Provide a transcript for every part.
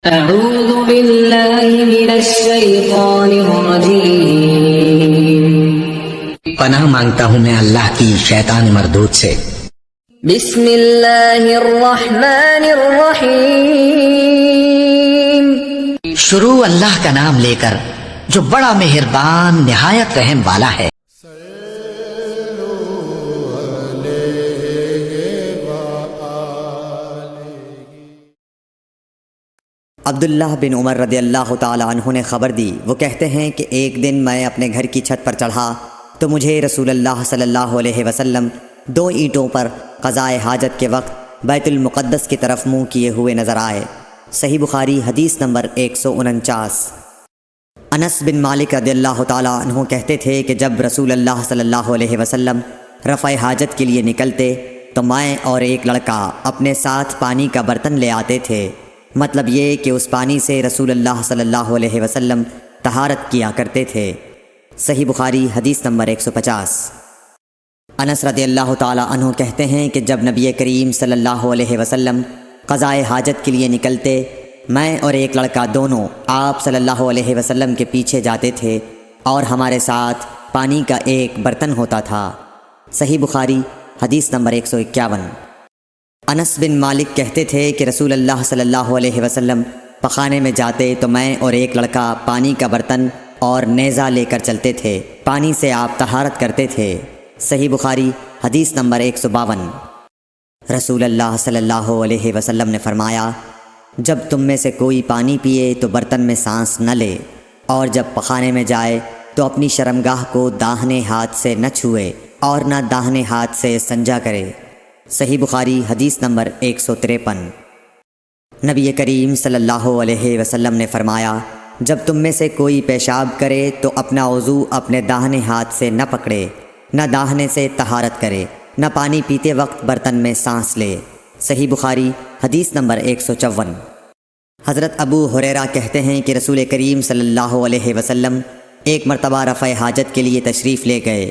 أعوذ بالله من الشيطان الرجيم پناہ مانگتا ہوں میں اللہ کی شیطان مردود سے۔ بسم اللہ الرحمن الرحیم شروع اللہ کا نام لے کر جو بڑا مہربان نہایت رحم والا ہے۔ عبداللہ بن عمر رضی اللہ تعالی عنہ نے خبر دی، وہ کہتے ہیں کہ ایک دن میں اپنے گھر کی چھت پر چڑھا تو مجھے رسول اللہ صلی اللہ علیہ وسلم 2 اینٹوں پر قضائے حاجت کے وقت بیت المقدس کی طرف منہ کیے ہوئے نظر آئے۔ صحیح بخاری حدیث نمبر 149۔ انس بن مالک رضی اللہ تعالی عنہ کہتے تھے کہ جب رسول اللہ صلی اللہ علیہ وسلم رفع حاجت کے لیے نکلتے تو میں اور ایک لڑکا اپنے ساتھ پانی کا برتن لے آتے تھے، مطلب یہ کہ اس پانی سے رسول اللہ صلی اللہ علیہ وسلم طہارت کیا کرتے تھے۔ صحیح بخاری حدیث نمبر 150۔ انس رضی اللہ تعالی عنہ کہتے ہیں کہ جب نبی کریم صلی اللہ علیہ وسلم قضائے حاجت کے لیے نکلتے، میں اور ایک لڑکا دونوں آپ صلی اللہ علیہ وسلم کے پیچھے جاتے تھے اور ہمارے ساتھ پانی کا ایک برتن ہوتا تھا۔ صحیح بخاری حدیث نمبر 151۔ انس بن مالک کہتے تھے کہ رسول اللہ صلی اللہ علیہ وسلم پخانے میں جاتے تو میں اور ایک لڑکا پانی کا برتن اور نیزہ لے کر چلتے تھے، پانی سے آپ طہارت کرتے تھے۔ صحیح بخاری حدیث نمبر 152۔ رسول اللہ صلی اللہ علیہ وسلم نے فرمایا، جب تم میں سے کوئی پانی پیے تو برتن میں سانس نہ لے، اور جب پخانے میں جائے تو اپنی شرمگاہ کو داہنے ہاتھ سے نہ چھوئے اور نہ داہنے ہاتھ سے استنجا کرے۔ صحیح بخاری حدیث نمبر 153۔ نبی کریم صلی اللہ علیہ وسلم نے فرمایا، جب تم میں سے کوئی پیشاب کرے تو اپنا وضو اپنے داہنے ہاتھ سے نہ پکڑے، نہ داہنے سے طہارت کرے، نہ پانی پیتے وقت برتن میں سانس لے۔ صحیح بخاری حدیث نمبر 154۔ حضرت ابو ہریرہ کہتے ہیں کہ رسول کریم صلی اللہ علیہ وسلم ایک مرتبہ رفع حاجت کے لیے تشریف لے گئے۔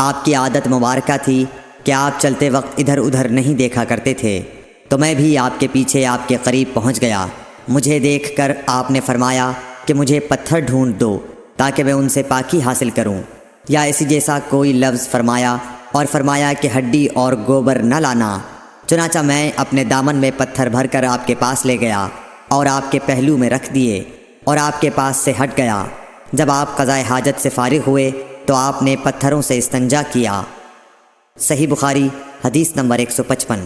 آپ کی عادت مبارکہ تھی کہ آپ چلتے وقت ادھر ادھر نہیں دیکھا کرتے تھے، تو میں بھی آپ کے پیچھے آپ کے قریب پہنچ گیا۔ مجھے دیکھ کر آپ نے فرمایا کہ مجھے پتھر ڈھونڈ دو تاکہ میں ان سے پاکی حاصل کروں، یا اسی جیسا کوئی لفظ فرمایا، اور فرمایا کہ ہڈی اور گوبر نہ لانا۔ چنانچہ میں اپنے دامن میں پتھر بھر کر آپ کے پاس لے گیا اور آپ کے پہلو میں رکھ دیے اور آپ کے پاس سے ہٹ گیا۔ جب آپ قضائے حاجت سے فارغ ہوئے تو آپ نے پتھروں سے استنجا کیا۔ صحیح بخاری حدیث نمبر 155۔